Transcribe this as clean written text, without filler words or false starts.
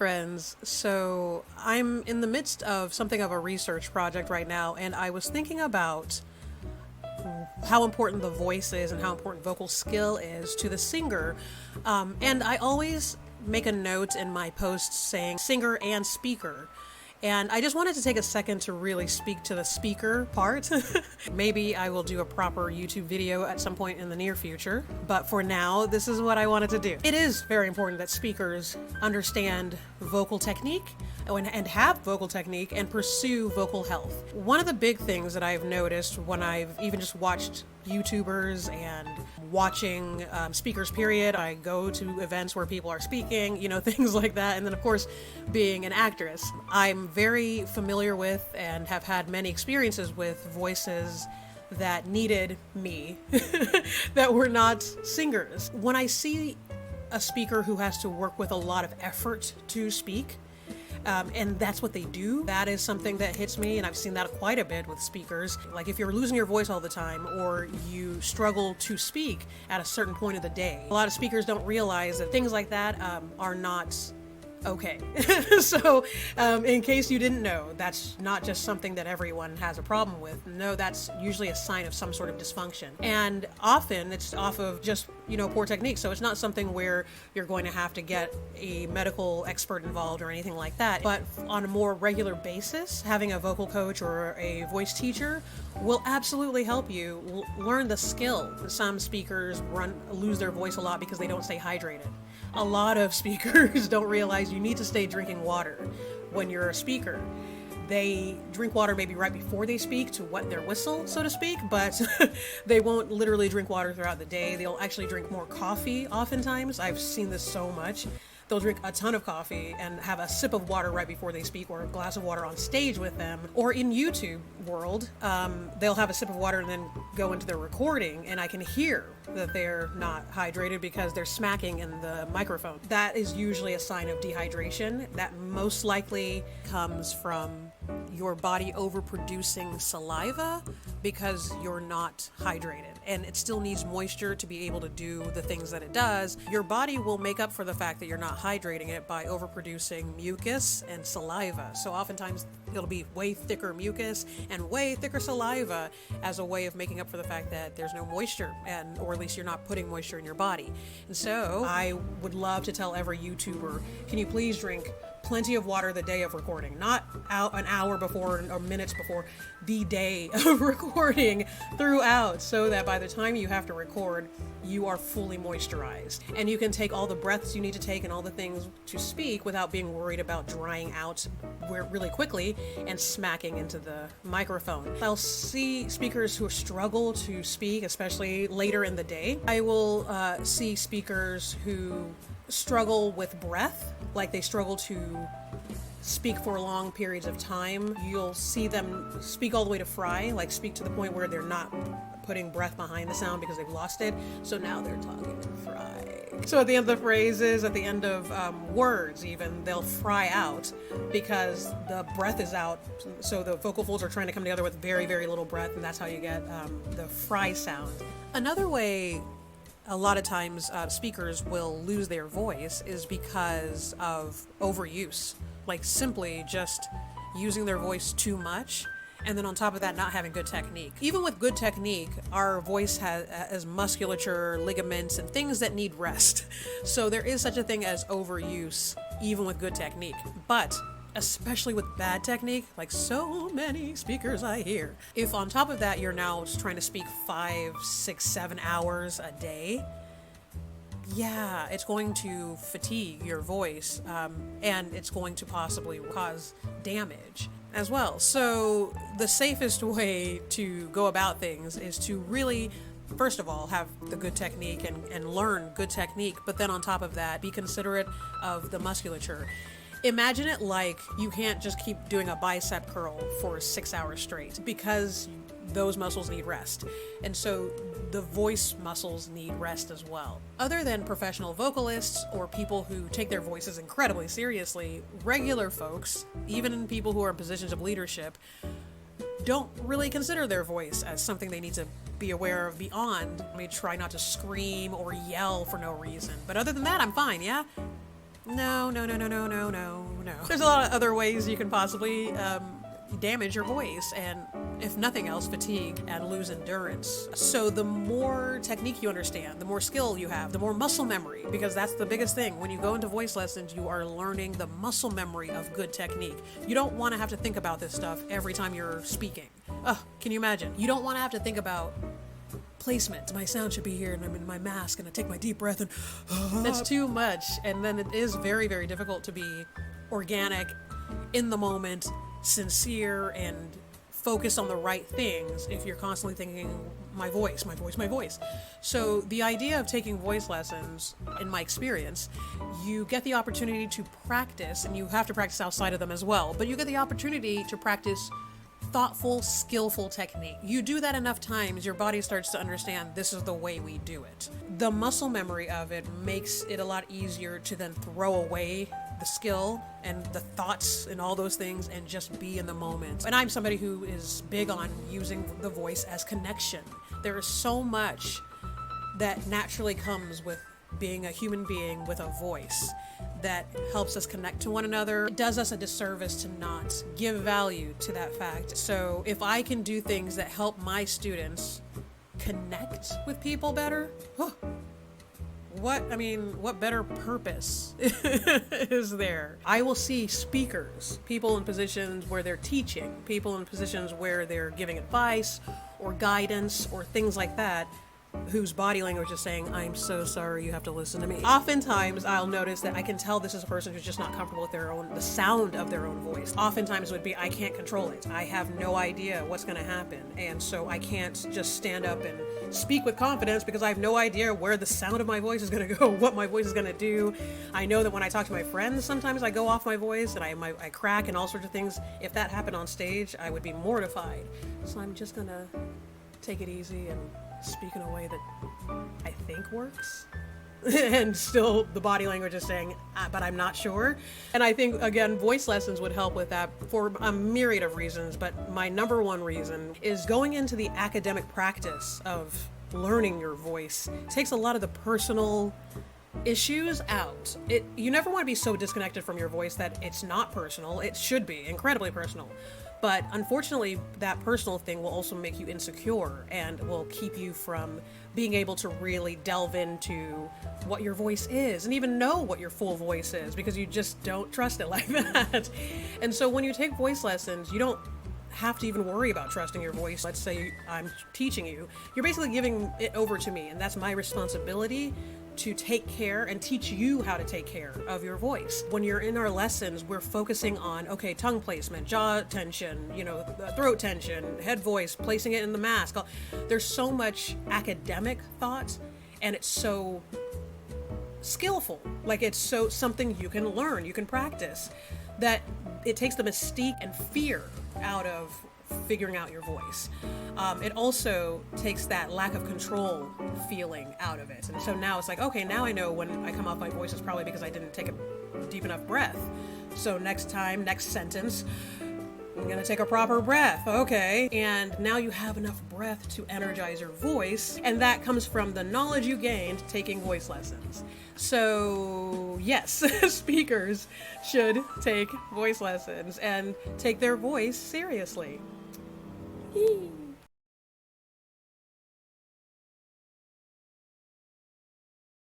friends. So I'm in the midst of something of a research project right now, and I was thinking about how important the voice is and how important vocal skill is to the singer. And I always make a note in my posts saying singer and speaker. And I just wanted to take a second to really speak to the speaker part. Maybe I will do a proper YouTube video at some point in the near future, but for now, this is what I wanted to do. It is very important that speakers understand vocal technique and have vocal technique and pursue vocal health. One of the big things that I've noticed when I've even just watched YouTubers and watching speakers period, I go to events where people are speaking, things like that. And then of course, being an actress, I'm very familiar with and have had many experiences with voices that needed me, that were not singers. When I see a speaker who has to work with a lot of effort to speak, and that's what they do, that is something that hits me, and I've seen that quite a bit with speakers. Like if you're losing your voice all the time, or you struggle to speak at a certain point of the day, a lot of speakers don't realize that things like that are not okay. So in case you didn't know, that's not just something that everyone has a problem with. No, that's usually a sign of some sort of dysfunction. And often it's off of just, poor technique. So it's not something where you're going to have to get a medical expert involved or anything like that. But on a more regular basis, having a vocal coach or a voice teacher will absolutely help you learn the skill. Some speakers lose their voice a lot because they don't stay hydrated. A lot of speakers don't realize you need to stay drinking water when you're a speaker. They drink water maybe right before they speak to wet their whistle, so to speak, but they won't literally drink water throughout the day. They'll actually drink more coffee oftentimes. I've seen this so much. They'll drink a ton of coffee and have a sip of water right before they speak, or a glass of water on stage with them. Or in YouTube world, they'll have a sip of water and then go into their recording, and I can hear that they're not hydrated because they're smacking in the microphone. That is usually a sign of dehydration. That most likely comes from your body overproducing saliva because you're not hydrated, and it still needs moisture to be able to do the things that it does. Your body will make up for the fact that you're not hydrating it by overproducing mucus and saliva. So oftentimes it'll be way thicker mucus and way thicker saliva as a way of making up for the fact that there's no moisture, or at least you're not putting moisture in your body. And so I would love to tell every YouTuber, can you please drink plenty of water the day of recording, not an hour before or minutes before, the day of recording throughout, so that by the time you have to record, you are fully moisturized. And you can take all the breaths you need to take and all the things to speak without being worried about drying out really quickly and smacking into the microphone. I'll see speakers who struggle to speak, especially later in the day. I will see speakers who struggle with breath, like they struggle to speak for long periods of time. You'll see them speak all the way to fry, like speak to the point where they're not putting breath behind the sound because they've lost it. So now they're talking fry. So at the end of the phrases, at the end of words even, they'll fry out because the breath is out. So the vocal folds are trying to come together with very, very little breath, and that's how you get the fry sound. Another way a lot of times speakers will lose their voice is because of overuse, like simply just using their voice too much, and then on top of that not having good technique. Even with good technique, our voice has musculature, ligaments, and things that need rest. So there is such a thing as overuse even with good technique. But especially with bad technique, like so many speakers I hear, if on top of that you're now just trying to speak 5, 6, 7 hours a day, yeah, it's going to fatigue your voice, and it's going to possibly cause damage as well. So the safest way to go about things is to really, first of all, have the good technique and learn good technique, but then on top of that, be considerate of the musculature. Imagine it like you can't just keep doing a bicep curl for 6 hours straight, because those muscles need rest. And so the voice muscles need rest as well. Other than professional vocalists or people who take their voices incredibly seriously, regular folks, even people who are in positions of leadership, don't really consider their voice as something they need to be aware of beyond. I mean, try not to scream or yell for no reason. But other than that, I'm fine, yeah? No, no, no, no, no, no, no, no. There's a lot of other ways you can possibly damage your voice, and if nothing else, fatigue and lose endurance. So the more technique you understand, the more skill you have, the more muscle memory, because that's the biggest thing. When you go into voice lessons, you are learning the muscle memory of good technique. You don't want to have to think about this stuff every time you're speaking. Can you imagine? You don't want to have to think about placement. My sound should be here, and I'm in my mask, and I take my deep breath, and that's too much. And then it is very, very difficult to be organic, in the moment, sincere, and focus on the right things if you're constantly thinking, my voice, my voice, my voice. So the idea of taking voice lessons, in my experience, you get the opportunity to practice, and you have to practice outside of them as well, but you get the opportunity to practice thoughtful, skillful technique. You do that enough times, your body starts to understand this is the way we do it. The muscle memory of it makes it a lot easier to then throw away the skill and the thoughts and all those things and just be in the moment. And I'm somebody who is big on using the voice as connection. There is so much that naturally comes with being a human being with a voice that helps us connect to one another. It does us a disservice to not give value to that fact. So if I can do things that help my students connect with people better, what better purpose is there? I will see speakers, people in positions where they're teaching, people in positions where they're giving advice or guidance or things like that, whose body language is saying, I'm so sorry, you have to listen to me. Oftentimes I'll notice that I can tell this is a person who's just not comfortable with the sound of their own voice. Oftentimes it would be, I can't control it. I have no idea what's going to happen. And so I can't just stand up and speak with confidence because I have no idea where the sound of my voice is going to go, what my voice is going to do. I know that when I talk to my friends, sometimes I go off my voice and I crack and all sorts of things. If that happened on stage, I would be mortified. So I'm just going to take it easy and speak in a way that I think works. And still the body language is saying, but I'm not sure. And I think, again, voice lessons would help with that for a myriad of reasons. But my number one reason is going into the academic practice of learning your voice. It takes a lot of the personal issues out. You never want to be so disconnected from your voice that it's not personal. It should be incredibly personal. But unfortunately, that personal thing will also make you insecure and will keep you from being able to really delve into what your voice is and even know what your full voice is because you just don't trust it like that. And so when you take voice lessons, you don't have to even worry about trusting your voice. Let's say I'm teaching you. You're basically giving it over to me, and that's my responsibility to take care and teach you how to take care of your voice. When you're in our lessons, we're focusing on, okay, tongue placement, jaw tension, throat tension, head voice, placing it in the mask. There's so much academic thought, and it's so skillful. Like, it's so something you can learn, you can practice, that it takes the mystique and fear out of figuring out your voice. It also takes that lack of control feeling out of it. And so now it's like, okay, now I know when I come off my voice, it's probably because I didn't take a deep enough breath. So next sentence, I'm gonna take a proper breath. Okay. And now you have enough breath to energize your voice. And that comes from the knowledge you gained taking voice lessons. So yes, speakers should take voice lessons and take their voice seriously. Yee.